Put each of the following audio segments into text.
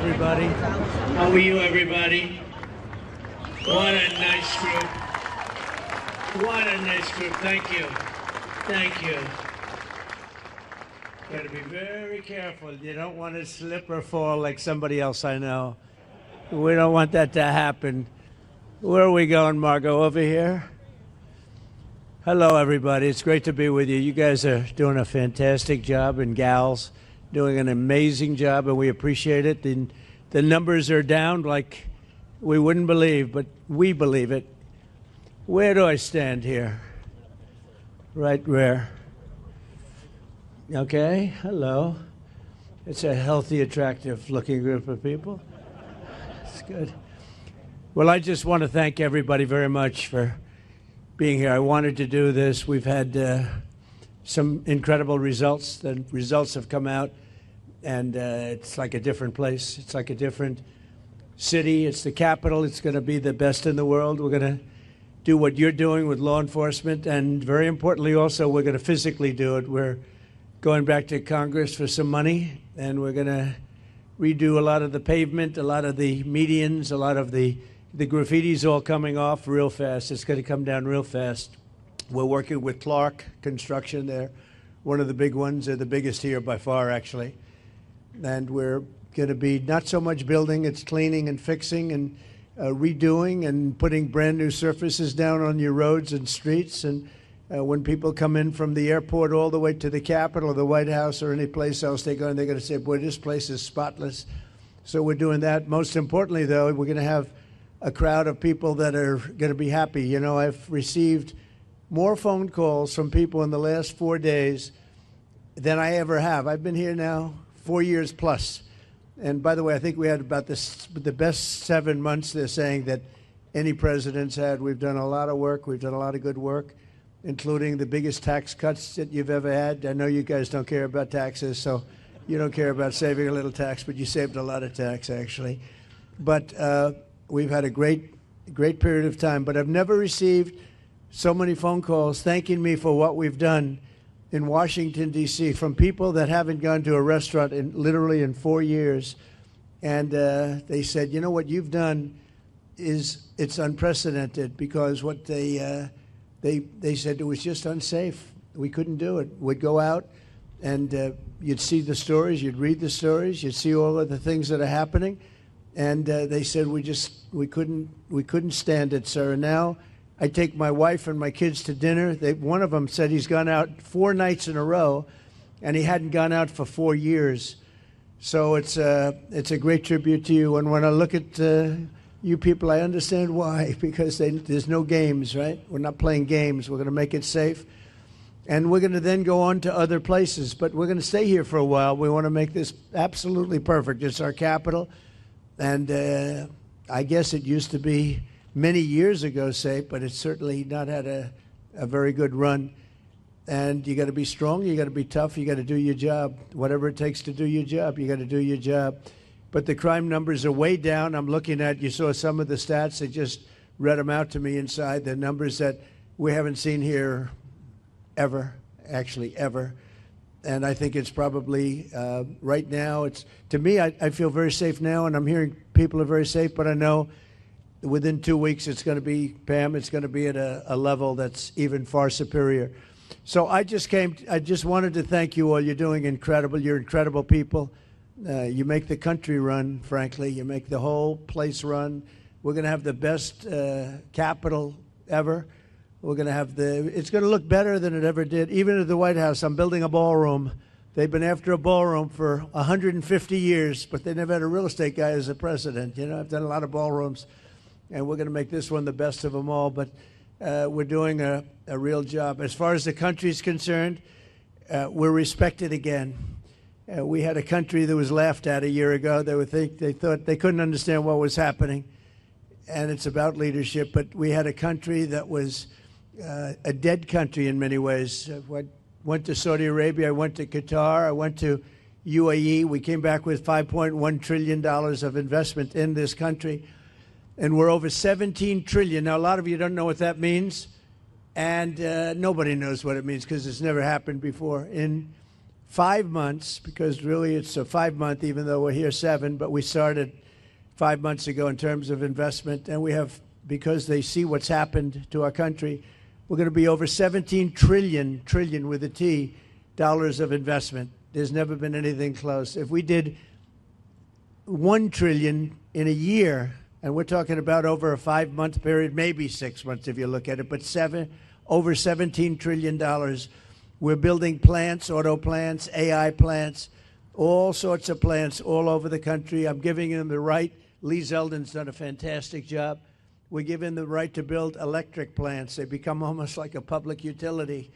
everybody. How are you, everybody? What a nice group. What a nice group. Thank you. Thank you. Got to be very careful. You don't want to slip or fall like somebody else I know. We don't want that to happen. Where are we going, Margot? Over here? Hello, everybody. It's great to be with you. You guys are doing a fantastic job, and gals doing an amazing job, and we appreciate it. The numbers are down like we wouldn't believe, but we believe it. Where do I stand here? Right where? Okay, hello. It's a healthy, attractive-looking group of people. It's good. Well, I just want to thank everybody very much for being here. I wanted to do this. We've had some incredible results. The results have come out, and it's like a different place. It's like a different city. It's the capital. It's going to be the best in the world. We're going to do what you're doing with law enforcement, and very importantly also, we're going to physically do it. We're going back to Congress for some money, and we're going to redo a lot of the pavement, a lot of the medians, a lot of the graffiti's all coming off real fast. It's going to come down real fast. We're working with Clark Construction. They're one of the big ones. They're the biggest here by far, actually. And we're going to be not so much building, it's cleaning and fixing and redoing and putting brand new surfaces down on your roads and streets. And when people come in from the airport all the way to the Capitol or the White House or any place else they go, and they're going to say, boy, this place is spotless. So we're doing that. Most importantly, though, we're going to have a crowd of people that are going to be happy. You know, I've received more phone calls from people in the last 4 days than I ever have. I've been here now 4 years plus. And by the way, I think we had about the best 7 months, they're saying, that any president's had. We've done a lot of work. We've done a lot of good work, including the biggest tax cuts that you've ever had. I know you guys don't care about taxes, so you don't care about saving a little tax, but you saved a lot of tax, actually. But we've had a great period of time. But I've never received so many phone calls thanking me for what we've done in Washington, D.C., from people that haven't gone to a restaurant literally in 4 years. And they said, you know, what you've done it's unprecedented, because what they said it was just unsafe. We couldn't do it. We'd go out and you'd see the stories, you'd read the stories, you'd see all of the things that are happening. And they said we couldn't stand it, sir. And now I take my wife and my kids to dinner. One of them said he's gone out 4 nights in a row, and he hadn't gone out for 4 years. So it's a great tribute to you. And when I look at you people, I understand why, because there's no games, right? We're not playing games. We're going to make it safe. And we're going to then go on to other places. But we're going to stay here for a while. We want to make this absolutely perfect. It's our capital. And I guess it used to be many years ago safe, but it's certainly not had a very good run. And you got to be strong, you got to be tough, you got to do your job. Whatever it takes to do your job, you got to do your job. But the crime numbers are way down. I'm looking at, you saw some of the stats, they just read them out to me inside, the numbers that we haven't seen here ever, actually ever. And I think it's probably, right now, to me, I feel very safe now, and I'm hearing people are very safe, but I know within 2 weeks it's going to be, Pam, it's going to be at a level that's even far superior. So I just wanted to thank you all. You're doing incredible. You're incredible people. You make the country run, frankly. You make the whole place run. We're going to have the best Capitol ever. We're going to have it's going to look better than it ever did. Even at the White House, I'm building a ballroom. They've been after a ballroom for 150 years, but they never had a real estate guy as a president. You know, I've done a lot of ballrooms, and we're going to make this one the best of them all. But we're doing a real job. As far as the country's concerned, we're respected again. We had a country that was laughed at a year ago. They thought they couldn't understand what was happening, and it's about leadership. But we had a country that was a dead country in many ways. I went to Saudi Arabia, I went to Qatar, I went to UAE. We came back with $5.1 trillion of investment in this country, and we're over 17 trillion. Now, a lot of you don't know what that means, and nobody knows what it means because it's never happened before. In 5 months, because really it's a 5-month, even though we're here 7, but we started 5 months ago in terms of investment, and we have, because they see what's happened to our country, we're going to be over 17 trillion with a T, dollars of investment. There's never been anything close. If we did 1 trillion in a year, and we're talking about over a 5-month period, maybe 6 months if you look at it, but over $17 trillion. We're building plants, auto plants, AI plants, all sorts of plants all over the country. I'm giving them the right. Lee Zeldin's done a fantastic job. We're giving them the right to build electric plants. They become almost like a public utility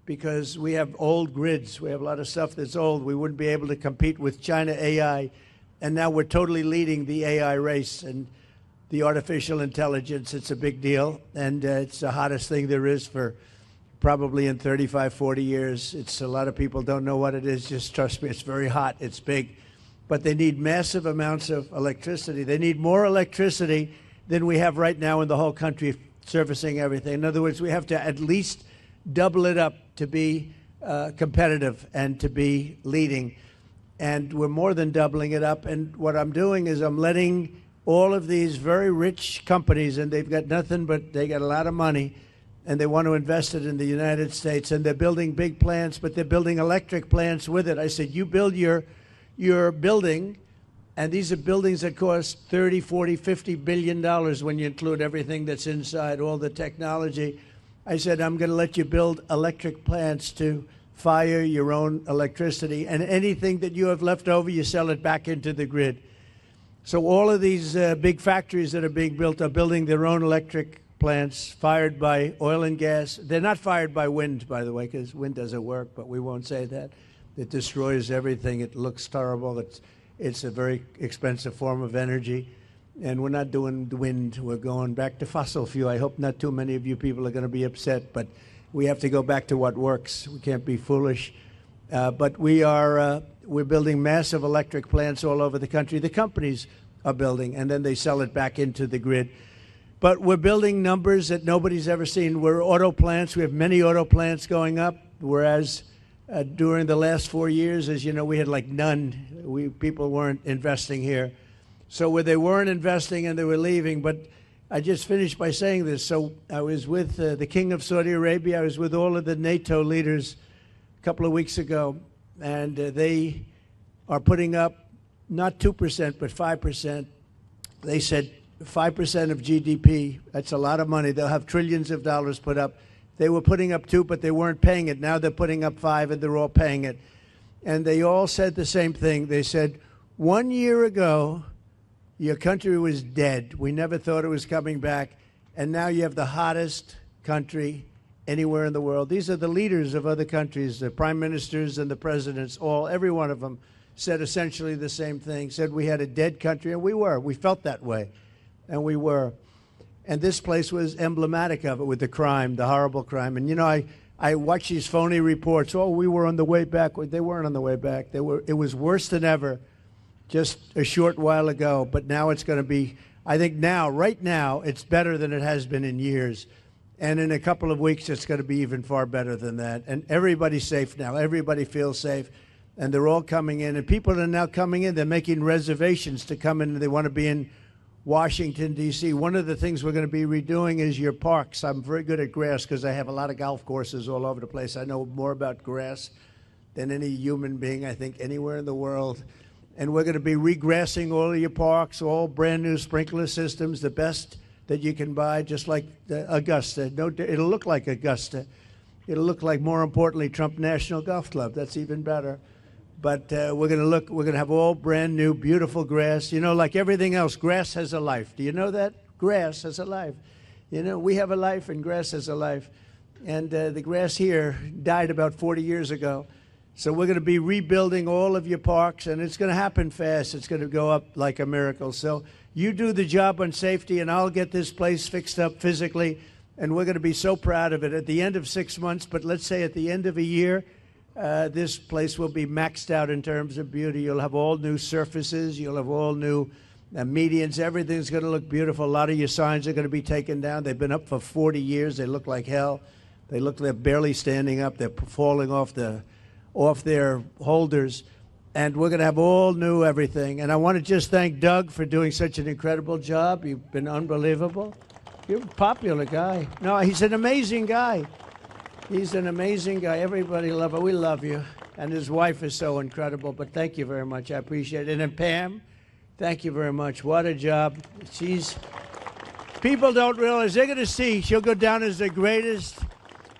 because we have old grids. We have a lot of stuff that's old. We wouldn't be able to compete with China AI. And now we're totally leading the AI race and the artificial intelligence. It's a big deal. And it's the hottest thing there is for probably in 35, 40 years. It's a lot of people don't know what it is. Just trust me, it's very hot. It's big. But they need massive amounts of electricity. They need more electricity than we have right now in the whole country servicing everything. In other words, we have to at least double it up to be competitive and to be leading. And we're more than doubling it up. And what I'm doing is I'm letting all of these very rich companies, and they've got nothing but they got a lot of money, and they want to invest it in the United States, and they're building big plants, but they're building electric plants with it. I said, you build your building, and these are buildings that cost 30, 40, 50 billion dollars when you include everything that's inside, all the technology. I said, I'm going to let you build electric plants to fire your own electricity, and anything that you have left over, you sell it back into the grid. So all of these big factories that are being built are building their own electric plants fired by oil and gas. They're not fired by wind, by the way, because wind doesn't work, but we won't say that. It destroys everything. It looks terrible. It's a very expensive form of energy. And we're not doing wind. We're going back to fossil fuel. I hope not too many of you people are going to be upset, but we have to go back to what works. We can't be foolish. But we're building massive electric plants all over the country. The companies are building, and then they sell it back into the grid. But we're building numbers that nobody's ever seen. We're auto plants. We have many auto plants going up, whereas during the last 4 years, as you know, we had like none. People weren't investing here. So where they weren't investing and they were leaving. But I just finished by saying this. So I was with the King of Saudi Arabia. I was with all of the NATO leaders a couple of weeks ago, and they are putting up not 2%, but 5%. They said 5% of GDP, that's a lot of money. They'll have trillions of dollars put up. They were putting up 2, but they weren't paying it. Now they're putting up 5, and they're all paying it. And they all said the same thing. They said, 1 year ago, your country was dead. We never thought it was coming back. And now you have the hottest country anywhere in the world. These are the leaders of other countries, the prime ministers and the presidents, every one of them said essentially the same thing, said we had a dead country, and we were. We felt that way. And we were. And this place was emblematic of it with the crime, the horrible crime. And, you know, I watch these phony reports. Oh, we were on the way back. They weren't on the way back. It was worse than ever just a short while ago. But now it's going to be, I think now, right now, it's better than it has been in years. And in a couple of weeks, it's going to be even far better than that. And everybody's safe now. Everybody feels safe. And they're all coming in. And people are now coming in. They're making reservations to come in, and they want to be in Washington, D.C. One of the things we're going to be redoing is your parks. I'm very good at grass because I have a lot of golf courses all over the place. I know more about grass than any human being, I think, anywhere in the world. And we're going to be regrassing all of your parks, all brand new sprinkler systems, the best that you can buy, just like Augusta. No, it'll look like Augusta. It'll look like, more importantly, Trump National Golf Club. That's even better. But we're going to have all brand new, beautiful grass. You know, like everything else, grass has a life. Do you know that? Grass has a life. You know, we have a life and grass has a life. And the grass here died about 40 years ago. So we're going to be rebuilding all of your parks, and it's going to happen fast. It's going to go up like a miracle. So you do the job on safety, and I'll get this place fixed up physically, and we're going to be so proud of it at the end of 6 months. But let's say at the end of a year, this place will be maxed out in terms of beauty. You'll have all new surfaces. You'll have all new medians. Everything's going to look beautiful. A lot of your signs are going to be taken down. They've been up for 40 years. They look like hell. They're barely standing up. They're falling off the off their holders. And we're going to have all new everything. And I want to just thank Doug for doing such an incredible job. You've been unbelievable. You're a popular guy. No, he's an amazing guy. He's an amazing guy. Everybody love him. We love you. And his wife is so incredible. But thank you very much. I appreciate it. And Pam, thank you very much. What a job. People don't realize, they're going to see, she'll go down as the greatest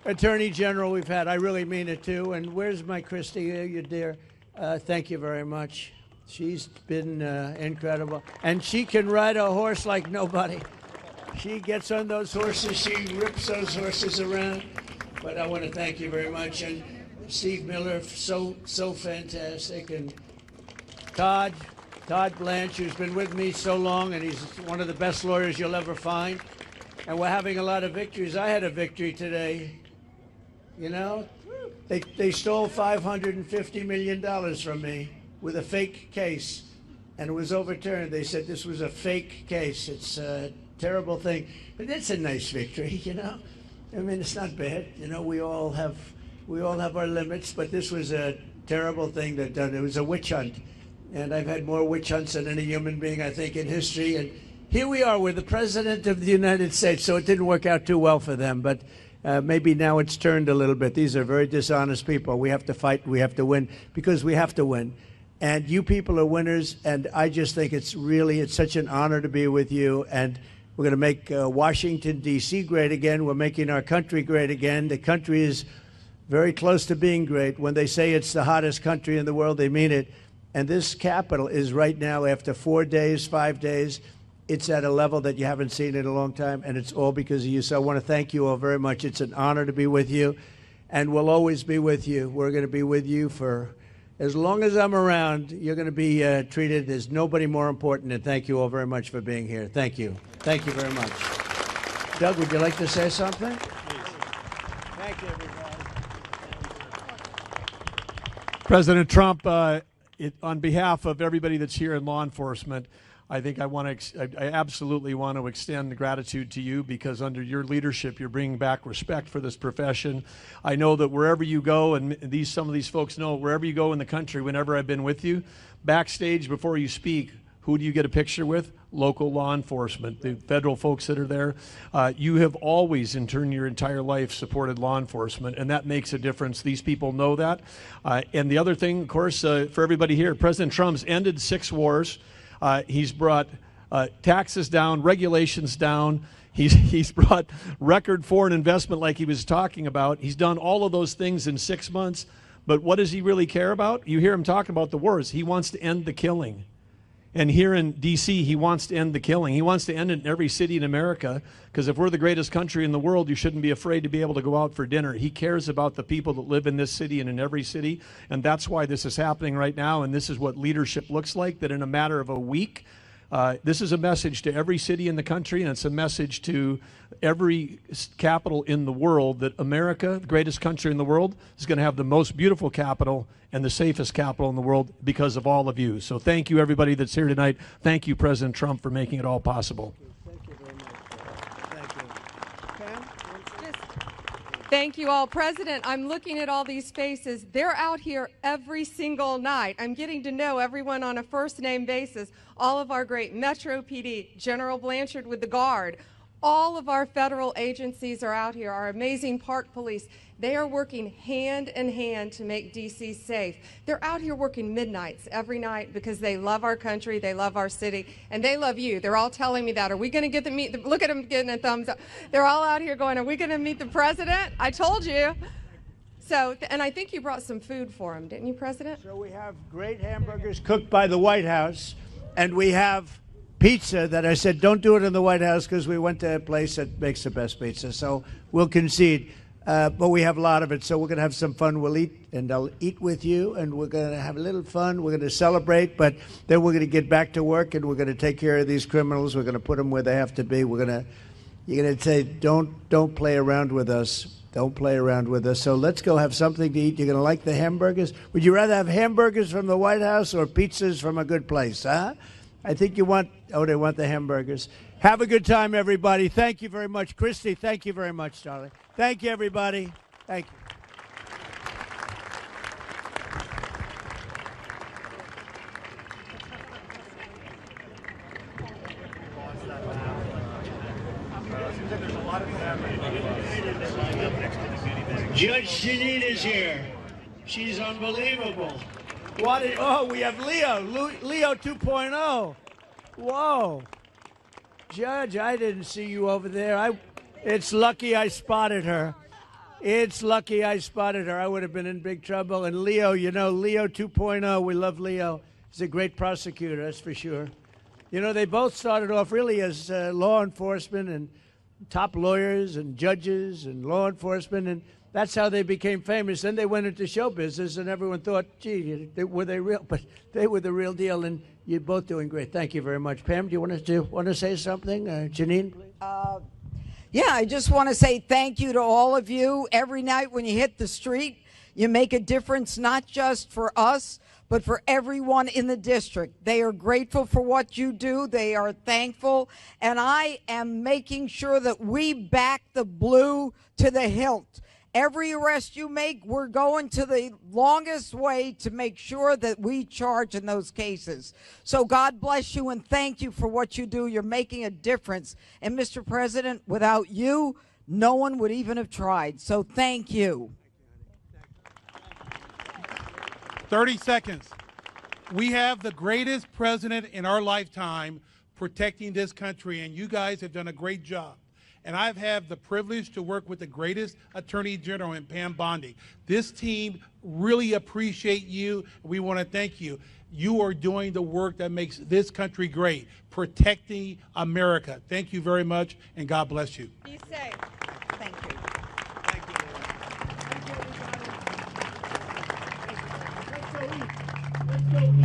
Attorney General we've had. I really mean it, too. And where's my Christy, you dear? Thank you very much. She's been incredible. And she can ride a horse like nobody. She gets on those horses. She rips those horses around. But I want to thank you very much. And Steve Miller, so fantastic. And Todd Blanche, who's been with me so long, and he's one of the best lawyers you'll ever find. And we're having a lot of victories. I had a victory today. You know, they stole $550 million from me with a fake case, and it was overturned. They said this was a fake case. It's a terrible thing, but it's a nice victory, you know. I mean, it's not bad. You know, we all have our limits, but this was a terrible thing that done. It was a witch hunt, and I've had more witch hunts than any human being, I think, in history. And here we are with the President of the United States, so it didn't work out too well for them, but maybe now it's turned a little bit. These are very dishonest people. We have to fight. We have to win, because we have to win. And you people are winners, and I just think it's such an honor to be with you. And we're going to make Washington, D.C. great again. We're making our country great again. The country is very close to being great. When they say it's the hottest country in the world, they mean it. And this Capitol is right now, after 4 days, 5 days, it's at a level that you haven't seen in a long time, and it's all because of you. So I want to thank you all very much. It's an honor to be with you, and we'll always be with you. We're going to be with you for as long as I'm around. You're going to be treated as nobody more important, and thank you all very much for being here. Thank you. Thank you very much. Doug, would you like to say something? Thank you, everybody. President Trump, on behalf of everybody that's here in law enforcement, I think I absolutely want to extend gratitude to you, because under your leadership, you're bringing back respect for this profession. I know that wherever you go, and some of these folks know, wherever you go in the country, whenever I've been with you, backstage before you speak, who do you get a picture with? Local law enforcement, the federal folks that are there. You have always, in turn, your entire life supported law enforcement, and that makes a difference. These people know that. And the other thing, of course, for everybody here, President Trump's ended 6 wars. He's brought taxes down, regulations down. He's brought record foreign investment like he was talking about. He's done all of those things in 6 months. But what does he really care about? You hear him talk about the wars. He wants to end the killing. And here in D.C., he wants to end the killing. He wants to end it in every city in America, because if we're the greatest country in the world, you shouldn't be afraid to be able to go out for dinner. He cares about the people that live in this city and in every city, and that's why this is happening right now, and this is what leadership looks like, that in a matter of a week, this is a message to every city in the country, and it's a message to every capital in the world that America, the greatest country in the world, is going to have the most beautiful capital and the safest capital in the world because of all of you. So thank you, everybody that's here tonight. Thank you, President Trump, for making it all possible. Thank you very much. Thank you. Pam? Thank you all. President, I'm looking at all these faces. They're out here every single night. I'm getting to know everyone on a first-name basis. All of our great Metro PD, General Blanchard with the Guard, all of our federal agencies are out here, our amazing park police. They are working hand in hand to make D.C. safe. They're out here working midnights every night because they love our country, they love our city, and they love you. They're all telling me that. Are we going to get to meet look at them getting a thumbs up. They're all out here going, are we going to meet the president? I told you. So, and I think you brought some food for him, didn't you, President? So we have great hamburgers cooked by the White House, and we have pizza that I said don't do it in the White House because we went to a place that makes the best pizza. So we'll concede. But we have a lot of it, so we're going to have some fun. We'll eat, and I'll eat with you, and we're going to have a little fun. We're going to celebrate, but then we're going to get back to work, and we're going to take care of these criminals. We're going to put them where they have to be. You're going to say, don't play around with us. Don't play around with us. So let's go have something to eat. You're going to like the hamburgers? Would you rather have hamburgers from the White House or pizzas from a good place, huh? I think you want, they want the hamburgers. Have a good time, everybody. Thank you very much. Christy, thank you very much, darling. Thank you, everybody. Thank you. Judge Janine is here. She's unbelievable. Oh, we have Leo 2.0. Whoa. Judge, I didn't see you over there. It's lucky I spotted her. It's lucky I spotted her. I would have been in big trouble. And Leo, you know, Leo 2.0, we love Leo. He's a great prosecutor, that's for sure. You know, they both started off really as law enforcement and top lawyers and judges and law enforcement, and that's how they became famous. Then they went into show business, and everyone thought, gee, were they real? But they were the real deal, and you're both doing great. Thank you very much. Pam, do you want to say something? Janine, please? Yeah, I just want to say thank you to all of you. Every night when you hit the street, you make a difference, not just for us, but for everyone in the district. They are grateful for what you do. They are thankful. And I am making sure that we back the blue to the hilt. Every arrest you make, we're going to the longest way to make sure that we charge in those cases. So God bless you and thank you for what you do. You're making a difference. And Mr. President, without you, no one would even have tried. So thank you. 30 seconds. We have the greatest president in our lifetime protecting this country, and you guys have done a great job. And I've had the privilege to work with the greatest Attorney General in Pam Bondi. This team really appreciate you. We want to thank you. You are doing the work that makes this country great, protecting America. Thank you very much, and God bless you. Be safe.